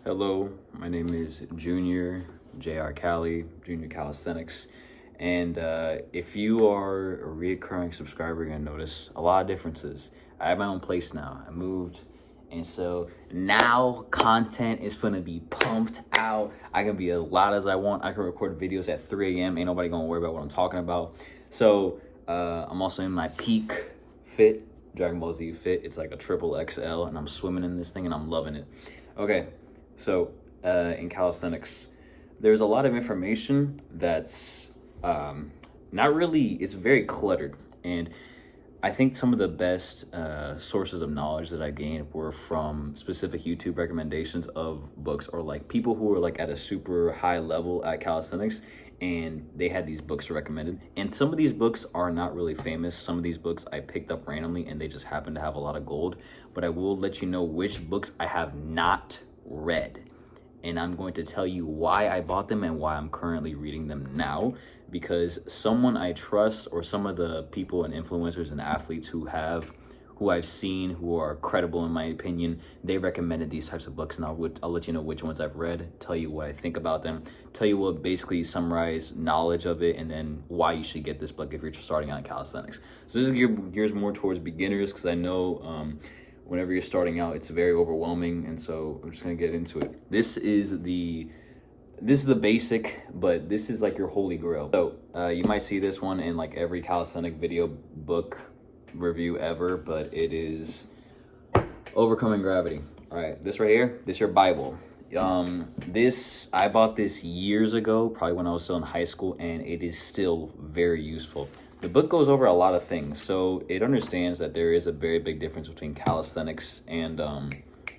Hello, my name is Junior JR Cali, Junior Calisthenics. And if you are a reoccurring subscriber, you're gonna notice a lot of differences. I have my own place now. I moved, and so now content is gonna be pumped out. I can be as loud as I want. I can record videos at 3 a.m. Ain't nobody gonna worry about what I'm talking about. So I'm also in my peak fit, Dragon Ball Z fit. It's like a triple XL, and I'm swimming in this thing, and I'm loving it. Okay. So, in calisthenics, there's a lot of information that's not really, it's very cluttered. And I think some of the best sources of knowledge that I gained were from specific YouTube recommendations of books, or like people who were like at a super high level at calisthenics, and they had these books recommended. And some of these books are not really famous. Some of these books I picked up randomly and they just happen to have a lot of gold. But I will let you know which books I have not read, and I'm going to tell you why I bought them and why I'm currently reading them now, because someone I trust, or some of the people and influencers and athletes who I've seen who are credible in my opinion, they recommended these types of books, and I'll let you know which ones I've read, tell you what I think about them, tell you what basically summarize knowledge of it, and then why you should get this book if you're starting out in calisthenics. So this is gears more towards beginners, because I know whenever you're starting out, it's very overwhelming, and so I'm just gonna get into it. This is the basic, but this is like your holy grail. So you might see this one in like every calisthenic video book review ever, but it is Overcoming Gravity. All right, this right here, this is your Bible. I bought this years ago, probably when I was still in high school, and it is still very useful. The book goes over a lot of things, so it understands that there is a very big difference between calisthenics and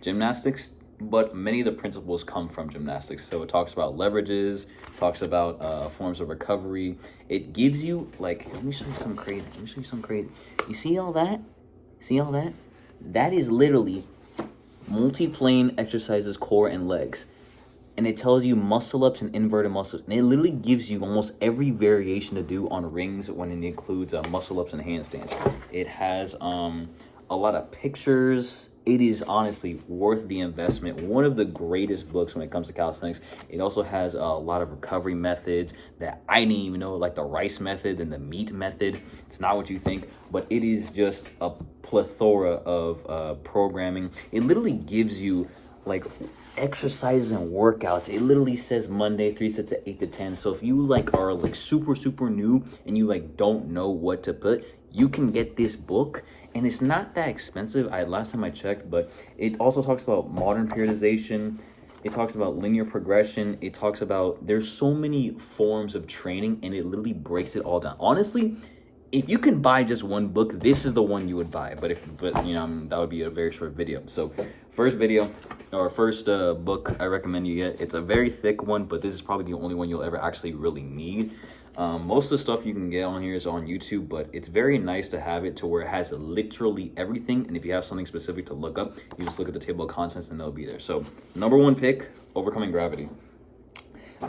gymnastics, but many of the principles come from gymnastics. So it talks about leverages, talks about forms of recovery. It gives you, like, let me show you something crazy. You see all that? That is literally multi-plane exercises, core and legs. And it tells you muscle ups and inverted muscles. And it literally gives you almost every variation to do on rings when it includes muscle ups and handstands. It has a lot of pictures. It is honestly worth the investment. One of the greatest books when it comes to calisthenics. It also has a lot of recovery methods that I didn't even know, like the rice method and the meat method. It's not what you think, but it is just a plethora of programming. It literally gives you like exercises and workouts. It literally says Monday 3 sets of 8 to 10. So if you like are like super new and you like don't know what to put, you can get this book, and it's not that expensive. Last time I checked, but it also talks about modern periodization. It talks about linear progression. It talks about, there's so many forms of training, and it literally breaks it all down. Honestly, if you can buy just one book, this is the one you would buy. But you know, that would be a very short video. So first book I recommend you get. It's a very thick one, but this is probably the only one you'll ever actually really need. Most of the stuff you can get on here is on YouTube, but it's very nice to have it to where it has literally everything. And if you have something specific to look up, you just look at the table of contents and they'll be there. So number one pick, Overcoming Gravity.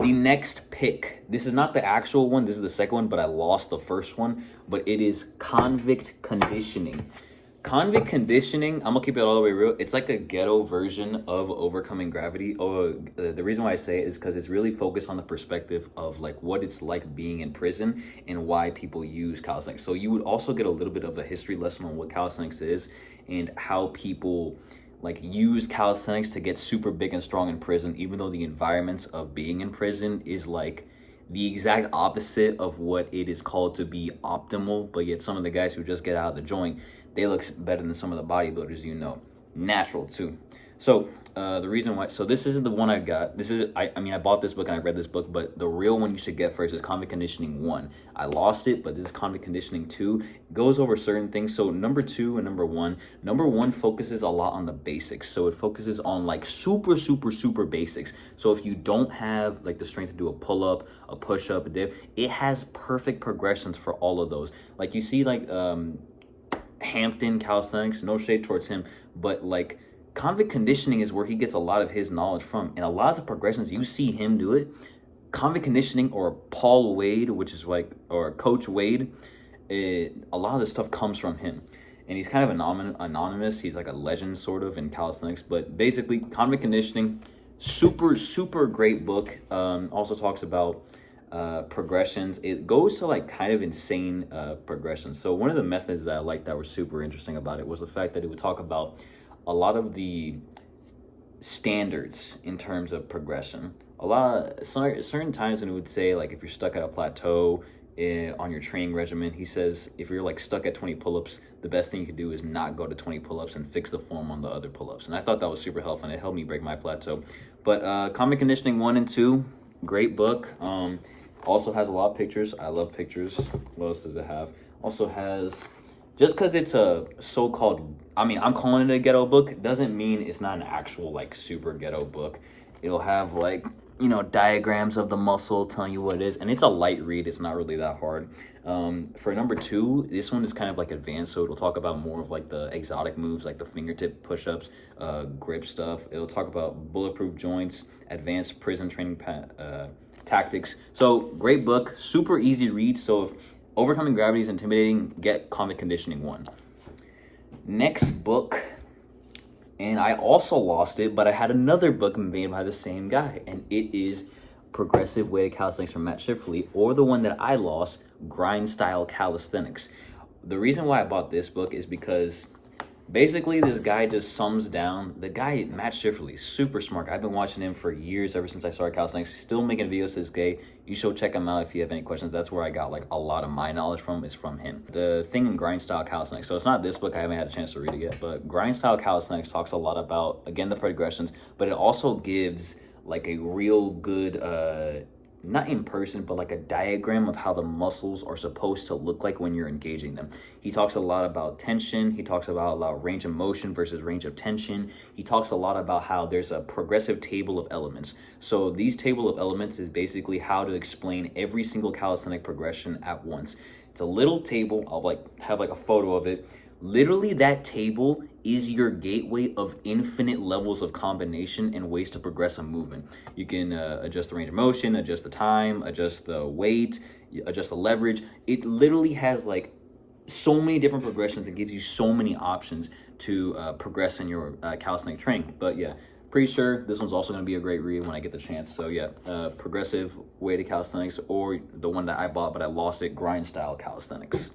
The next pick, this is not the actual one, this is the second one, but I lost the first one, but it is Convict Conditioning. Convict Conditioning, I'm gonna keep it all the way real. It's like a ghetto version of Overcoming Gravity. The reason why I say it is because it's really focused on the perspective of like what it's like being in prison and why people use calisthenics. So you would also get a little bit of a history lesson on what calisthenics is and how people like use calisthenics to get super big and strong in prison, even though the environments of being in prison is like the exact opposite of what it is called to be optimal. But yet some of the guys who just get out of the joint, they look better than some of the bodybuilders, you know. Natural too. So the reason why, so this isn't the one I got. This is, I mean, I bought this book and I read this book, but the real one you should get first is Convict Conditioning 1. I lost it, but this is Convict Conditioning 2. It goes over certain things. So number 2 and number 1. Number 1 focuses a lot on the basics. So it focuses on like super basics. So if you don't have like the strength to do a pull-up, a push-up, a dip, it has perfect progressions for all of those. Like you see like Hampton Calisthenics, no shade towards him, but like Convict Conditioning is where he gets a lot of his knowledge from, and a lot of the progressions you see him do it. Convict Conditioning or Paul Wade, which is like, or Coach Wade, a lot of this stuff comes from him, and he's kind of anonymous. He's like a legend sort of in calisthenics, but basically Convict Conditioning, Super great book. Also talks about progressions. It goes to like kind of insane progressions. So one of the methods that I liked that were super interesting about it was the fact that it would talk about a lot of the standards in terms of progression. A lot of certain times when it would say, like, if you're stuck at a plateau on your training regimen, he says if you're like stuck at 20 pull-ups, the best thing you could do is not go to 20 pull-ups and fix the form on the other pull-ups. And I thought that was super helpful, and it helped me break my plateau. But Convict Conditioning 1 and 2, great book. Also has a lot of pictures. I love pictures. What else does it have? Also has, just because it's a so-called, I mean, I'm calling it a ghetto book, doesn't mean it's not an actual like super ghetto book. It'll have like, you know, diagrams of the muscle telling you what it is, and it's a light read. It's not really that hard. For number 2, this one is kind of like advanced, so it'll talk about more of like the exotic moves, like the fingertip push-ups, grip stuff. It'll talk about bulletproof joints, advanced prison training tactics. So great book, super easy read. So if overcoming gravity is intimidating, get Convict Conditioning 1. Next book, and I also lost it, but I had another book made by the same guy, and it is Progressive Weighted Calisthenics from Matt Schifferly, or the one that I lost, Grind Style Calisthenics. The reason why I bought this book is because basically this guy just sums down, the guy, Matt Schifferly, super smart. I've been watching him for years, ever since I started calisthenics, still making videos to this day. You should check him out if you have any questions. That's where I got like a lot of my knowledge from, is from him. The thing in Grind Style Calisthenics, so it's not this book, I haven't had a chance to read it yet, but Grind Style Calisthenics talks a lot about, again, the progressions, but it also gives like a real good, not in person, but like a diagram of how the muscles are supposed to look like when you're engaging them. He talks a lot about tension. He talks about a lot of range of motion versus range of tension. He talks a lot about how there's a progressive table of elements. So these table of elements is basically how to explain every single calisthenic progression at once. It's a little table. I'll like have like a photo of it. Literally, that table is your gateway of infinite levels of combination and ways to progress a movement. You can adjust the range of motion, adjust the time, adjust the weight, adjust the leverage. It literally has like so many different progressions. It gives you so many options to progress in your calisthenic training. But yeah, pretty sure this one's also going to be a great read when I get the chance. So yeah, Progressive Weighted Calisthenics, or the one that I bought but I lost it, Grind Style Calisthenics.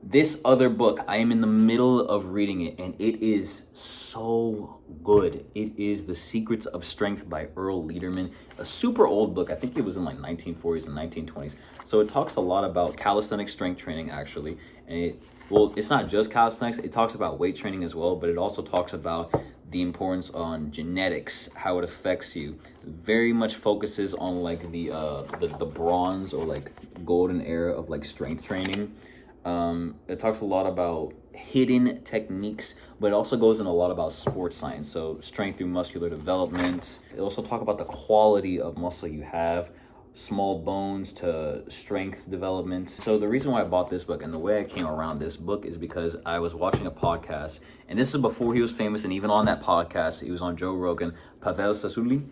This other book, I am in the middle of reading it, and it is so good. It is The Secrets of Strength by Earl Lederman, a super old book. I think it was in like 1940s and 1920s. So it talks a lot about calisthenic strength training, actually. And it's not just calisthenics. It talks about weight training as well, but it also talks about the importance on genetics, how it affects you. Very much focuses on like the bronze or like golden era of like strength training. It talks a lot about hidden techniques, but it also goes in a lot about sports science. So strength through muscular development. It also talk about the quality of muscle you have, small bones to strength development. So the reason why I bought this book and the way I came around this book is because I was watching a podcast, and this is before he was famous, and even on that podcast, he was on Joe Rogan, Pavel Sasuli.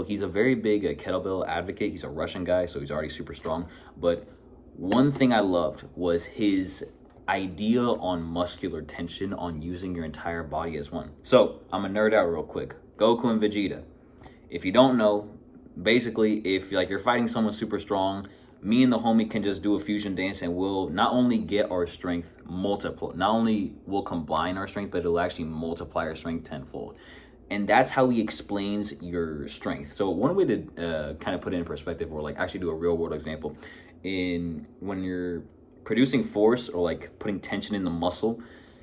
He's a very big kettlebell advocate. He's a Russian guy, so he's already super strong. But one thing I loved was his idea on muscular tension, on using your entire body as one. So I'm gonna nerd out real quick. Goku and Vegeta. If you don't know, basically, if like you're fighting someone super strong, me and the homie can just do a fusion dance, and we'll not only get our strength multiple, not only will combine our strength, but it'll actually multiply our strength tenfold. And that's how he explains your strength. So one way to kind of put it in perspective, or like actually do a real world example, when you're producing force or like putting tension in the muscle,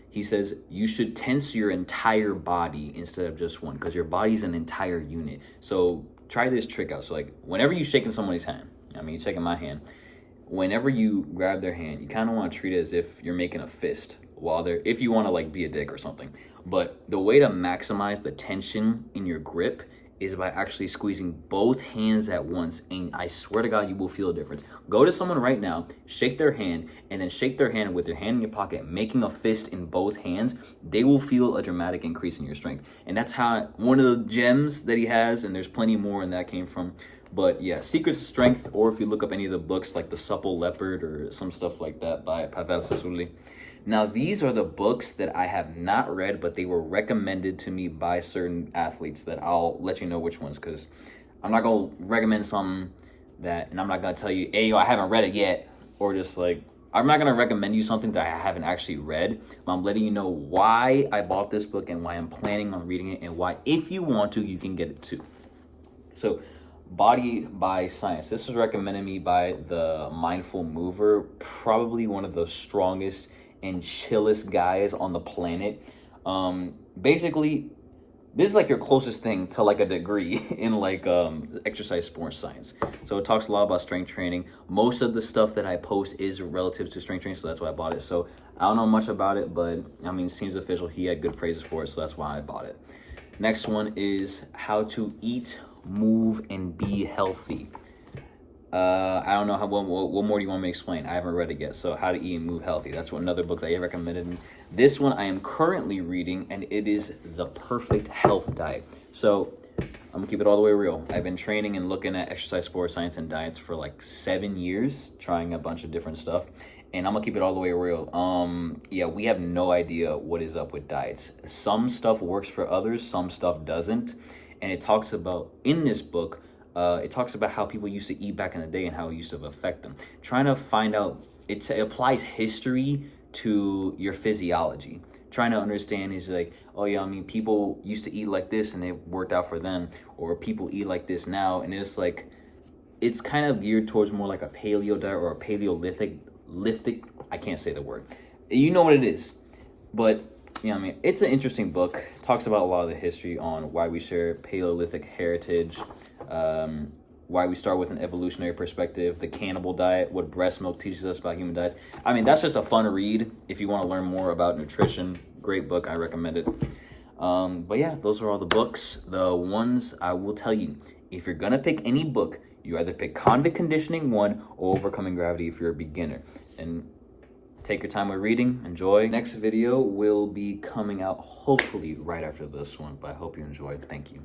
he says you should tense your entire body instead of just one, because your body's an entire unit. So try this trick out. So like whenever you shaking somebody's hand, I mean, you're shaking my hand, whenever you grab their hand, you kind of want to treat it as if you're making a fist while they're, if you want to like be a dick or something. But the way to maximize the tension in your grip is by actually squeezing both hands at once, and I swear to God, you will feel a difference. Go to someone right now, shake their hand, and then shake their hand with your hand in your pocket, making a fist in both hands. They will feel a dramatic increase in your strength. And that's how, one of the gems that he has, and there's plenty more, and that came from. But yeah, Secrets of Strength, or if you look up any of the books like The Supple Leopard or some stuff like that by Pavel Sasuli. Now, these are the books that I have not read, but they were recommended to me by certain athletes that I'll let you know which ones, because I'm not going to recommend something that, and I'm not going to tell you, hey, yo, I haven't read it yet, or just like, I'm not going to recommend you something that I haven't actually read, but I'm letting you know why I bought this book and why I'm planning on reading it and why, if you want to, you can get it too. So, Body by Science. This was recommended me by the Mindful Mover, probably one of the strongest and chillest guys on the planet. Basically, this is like your closest thing to like a degree in like exercise sports science. So it talks a lot about strength training. Most of the stuff that I post is relative to strength training, so that's why I bought it. So I don't know much about it, but I mean, it seems official. He had good praises for it, so that's why I bought it. Next one is How to Eat, Move, and Be Healthy. I don't know what more do you want me to explain? I haven't read it yet. So How to Eat and Move Healthy. That's another book that you recommended me. This one I am currently reading, and it is The Perfect Health Diet. So I'm gonna keep it all the way real. I've been training and looking at exercise, sports science, and diets for like 7 years, trying a bunch of different stuff. And I'm gonna keep it all the way real. Yeah, we have no idea what is up with diets. Some stuff works for others, some stuff doesn't. And it talks about, in this book, it talks about how people used to eat back in the day and how it used to affect them. Trying to find out, it applies history to your physiology. Trying to understand is like, oh yeah, I mean, people used to eat like this and it worked out for them, or people eat like this now, and it's like, it's kind of geared towards more like a paleo diet or a paleolithic, I can't say the word. You know what it is. But I mean, it's an interesting book. It talks about a lot of the history on why we share Paleolithic heritage, why we start with an evolutionary perspective, the cannibal diet, what breast milk teaches us about human diets. I mean, that's just a fun read if you want to learn more about nutrition. Great book. I recommend it. But yeah, those are all the books. The ones I will tell you, if you're going to pick any book, you either pick Convict Conditioning 1 or Overcoming Gravity if you're a beginner. And take your time with reading. Enjoy. Next video will be coming out hopefully right after this one, but I hope you enjoy. Thank you.